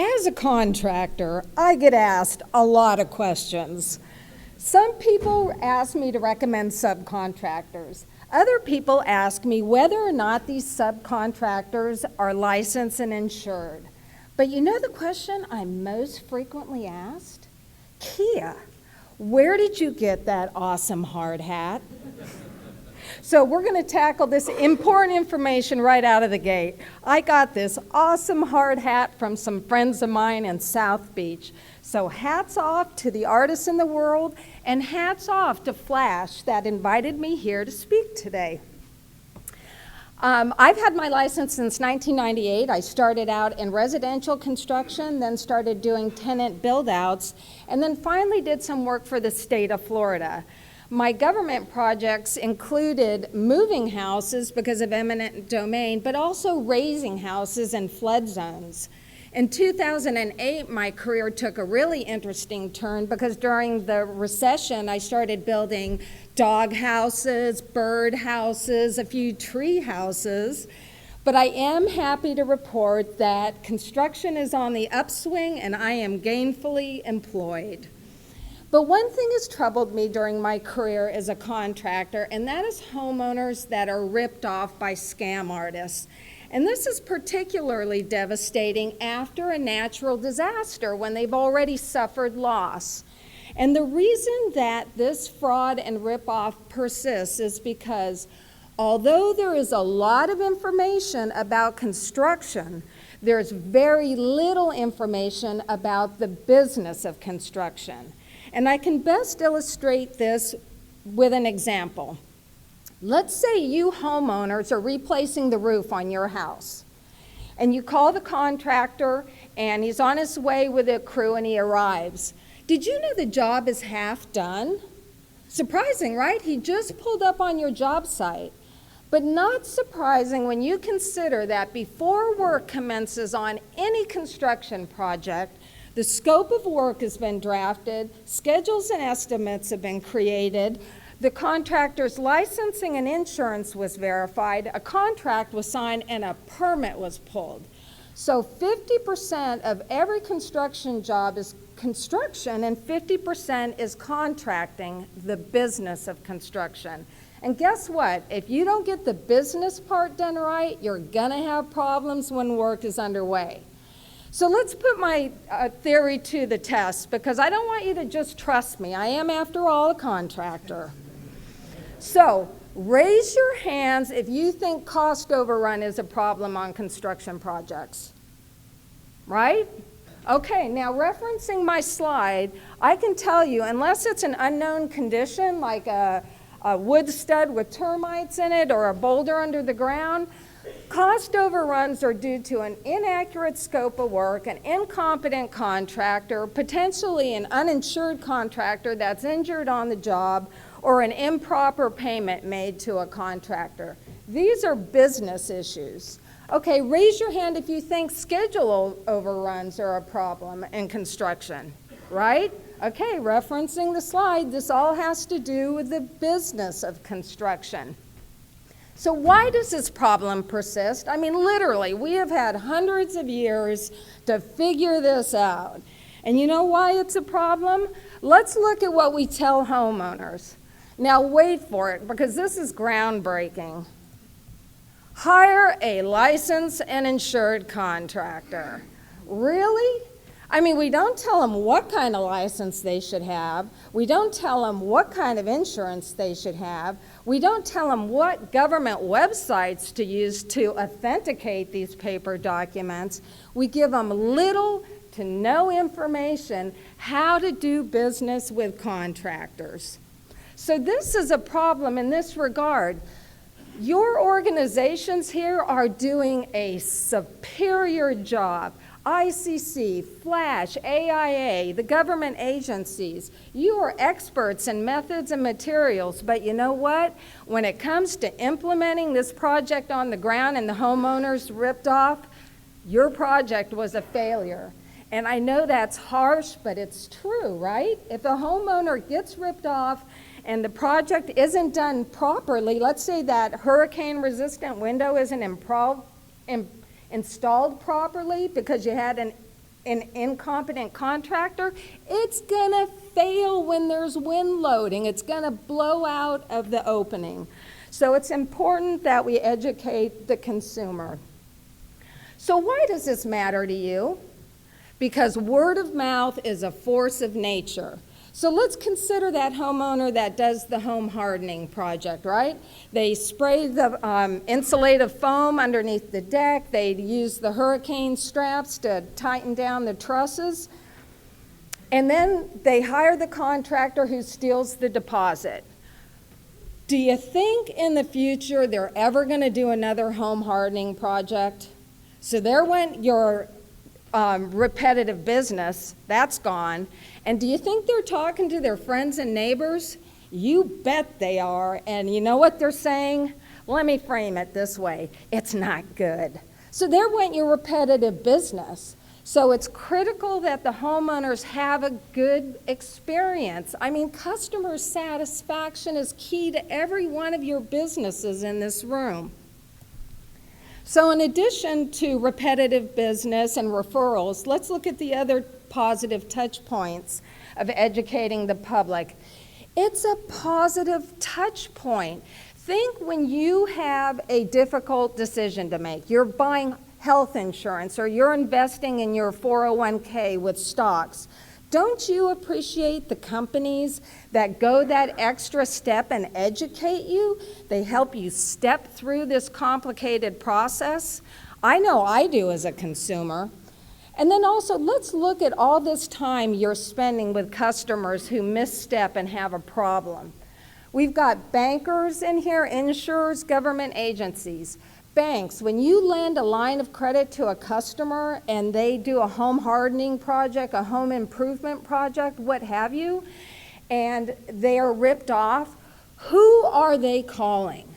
As a contractor, I get asked a lot of questions. Some people ask me to recommend subcontractors. Other people ask me whether or not these subcontractors are licensed and insured. But you know the question I'm most frequently asked? Kia, where did you get that awesome hard hat? So we're going to tackle this important information right out of the gate. I got this awesome hard hat from some friends of mine in South Beach. So hats off to the artists in the world, and hats off to Flash that invited me here to speak today. I've had my license since 1998. I started out in residential construction, then started doing tenant build-outs, and then finally did some work for the state of Florida. My government projects included moving houses because of eminent domain, but also raising houses in flood zones. In 2008, my career took a really interesting turn because during the recession, I started building dog houses, bird houses, a few tree houses. But I am happy to report that construction is on the upswing and I am gainfully employed. But one thing has troubled me during my career as a contractor, and that is homeowners that are ripped off by scam artists. And this is particularly devastating after a natural disaster when they've already suffered loss. And the reason that this fraud and ripoff persists is because although there is a lot of information about construction, there's very little information about the business of construction. And I can best illustrate this with an example. Let's say you homeowners are replacing the roof on your house. And you call the contractor, and he's on his way with a crew, and he arrives. Did you know the job is half done? Surprising, right? He just pulled up on your job site. But not surprising when you consider that before work commences on any construction project, the scope of work has been drafted, schedules and estimates have been created, the contractor's licensing and insurance was verified, a contract was signed, and a permit was pulled. So 50% of every construction job is construction, and 50% is contracting, the business of construction. And guess what? If you don't get the business part done right, you're gonna have problems when work is underway. So let's put my theory to the test, because I don't want you to just trust me. I am, after all, a contractor. So raise your hands if you think cost overrun is a problem on construction projects. Right? Okay, now referencing my slide, I can tell you, unless it's an unknown condition like a wood stud with termites in it or a boulder under the ground, cost overruns are due to an inaccurate scope of work, an incompetent contractor, potentially an uninsured contractor that's injured on the job, or an improper payment made to a contractor. These are business issues. Okay, raise your hand if you think schedule overruns are a problem in construction, right? Okay, referencing the slide, this all has to do with the business of construction. So why does this problem persist? I mean, literally, we have had hundreds of years to figure this out. And you know why it's a problem? Let's look at what we tell homeowners. Now wait for it, because this is groundbreaking. Hire a licensed and insured contractor. Really? I mean, we don't tell them what kind of license they should have. We don't tell them what kind of insurance they should have. We don't tell them what government websites to use to authenticate these paper documents. We give them little to no information how to do business with contractors. So this is a problem in this regard. Your organizations here are doing a superior job. ICC, Flash, AIA, the government agencies, you are experts in methods and materials, but you know what? When it comes to implementing this project on the ground and the homeowners ripped off, your project was a failure. And I know that's harsh, but it's true, right? If a homeowner gets ripped off and the project isn't done properly, let's say that hurricane-resistant window isn't installed properly because you had an an incompetent contractor, it's gonna fail when there's wind loading. It's gonna blow out of the opening. So it's important that we educate the consumer. So why does this matter to you? Because word of mouth is a force of nature. So let's consider that homeowner that does the home hardening project, right? They spray the insulative foam underneath the deck. They use the hurricane straps to tighten down the trusses. And then they hire the contractor who steals the deposit. Do you think in the future they're ever going to do another home hardening project? So there went your repetitive business, that's gone. And do you think they're talking to their friends and neighbors? You bet they are. And you know what they're saying? Let me frame it this way. It's not good. So there went your repetitive business. So it's critical that the homeowners have a good experience. I mean, customer satisfaction is key to every one of your businesses in this room. So in addition to repetitive business and referrals, let's look at the other positive touch points of educating the public. It's a positive touch point. Think when you have a difficult decision to make. You're buying health insurance or you're investing in your 401k with stocks. Don't you appreciate the companies that go that extra step and educate you? They help you step through this complicated process. I know I do as a consumer. And then also, let's look at all this time you're spending with customers who misstep and have a problem. We've got bankers in here, insurers, government agencies. Banks, when you lend a line of credit to a customer and they do a home hardening project, a home improvement project, what have you, and they are ripped off, who are they calling?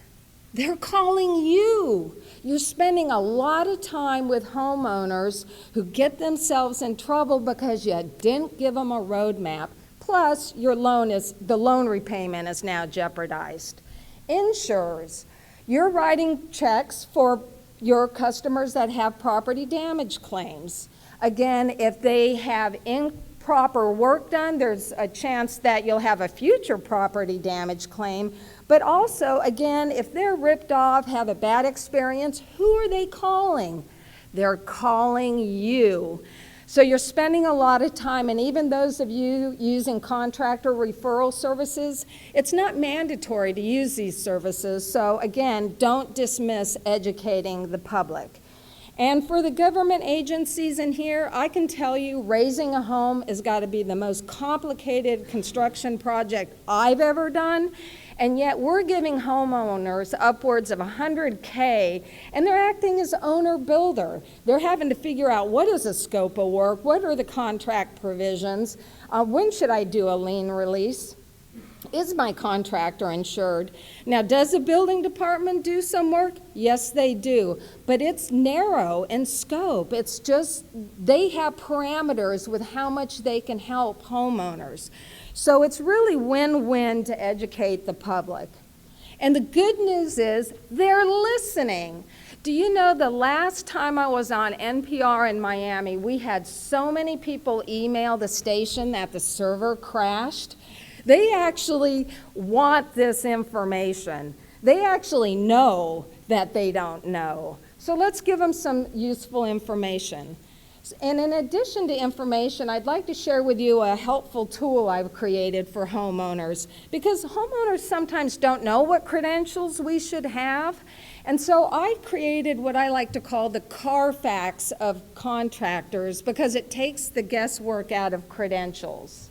They're calling you. You're spending a lot of time with homeowners who get themselves in trouble because you didn't give them a roadmap. Plus, the loan repayment is now jeopardized. Insurers. You're writing checks for your customers that have property damage claims. Again, if they have improper work done, there's a chance that you'll have a future property damage claim. But also, again, if they're ripped off, have a bad experience, who are they calling? They're calling you. So you're spending a lot of time, and even those of you using contractor referral services, it's not mandatory to use these services. So again, don't dismiss educating the public. And for the government agencies in here, I can tell you raising a home has got to be the most complicated construction project I've ever done. And yet we're giving homeowners upwards of $100K, and they're acting as owner-builder. They're having to figure out what is the scope of work, what are the contract provisions, when should I do a lien release? Is my contractor insured? Now, does the building department do some work? Yes, they do, but it's narrow in scope. It's just they have parameters with how much they can help homeowners. So it's really win-win to educate the public. And the good news is they're listening. Do you know the last time I was on NPR in Miami, we had so many people email the station that the server crashed? They actually want this information. They actually know that they don't know. So let's give them some useful information. And in addition to information, I'd like to share with you a helpful tool I've created for homeowners, because homeowners sometimes don't know what credentials we should have. And so I've created what I like to call the Carfax of contractors, because it takes the guesswork out of credentials.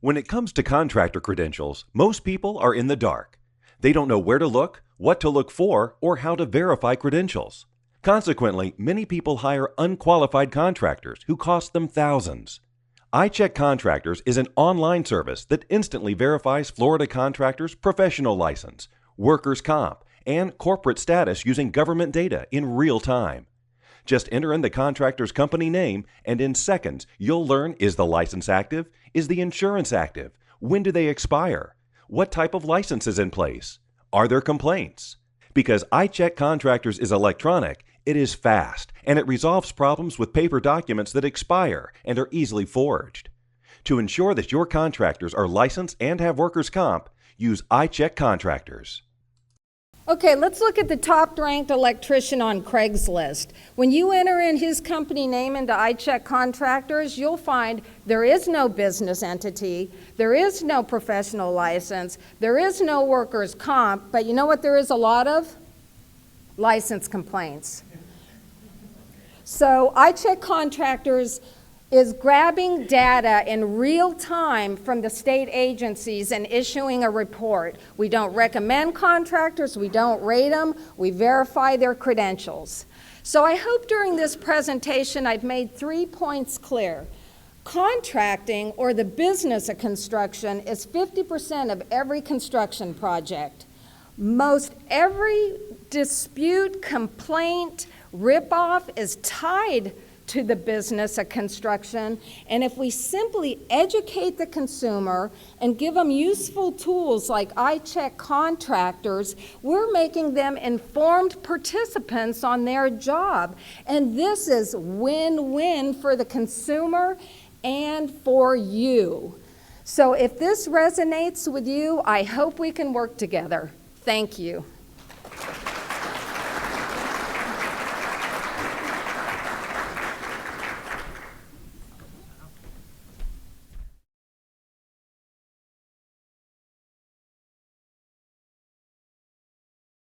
When it comes to contractor credentials, most people are in the dark. They don't know where to look, what to look for, or how to verify credentials. Consequently, many people hire unqualified contractors who cost them thousands. iCheck Contractors is an online service that instantly verifies Florida contractors' professional license, workers' comp, and corporate status using government data in real time. Just enter in the contractor's company name, and in seconds, you'll learn, is the license active? Is the insurance active? When do they expire? What type of license is in place? Are there complaints? Because iCheck Contractors is electronic, It is fast, and it resolves problems with paper documents that expire and are easily forged. To ensure that your contractors are licensed and have workers' comp, use iCheck Contractors. Okay, let's look at the top-ranked electrician on Craigslist. When you enter in his company name into iCheck Contractors, you'll find there is no business entity, there is no professional license, there is no workers' comp, but you know what there is a lot of? License complaints. So iCheck Contractors is grabbing data in real time from the state agencies and issuing a report. We don't recommend contractors, we don't rate them, we verify their credentials. So I hope during this presentation I've made 3 points clear. Contracting, or the business of construction, is 50% of every construction project. Most every dispute, complaint, ripoff is tied to the business of construction, and if we simply educate the consumer and give them useful tools like iCheck Contractors, we're making them informed participants on their job. And this is win-win for the consumer and for you. So if this resonates with you, I hope we can work together. Thank you.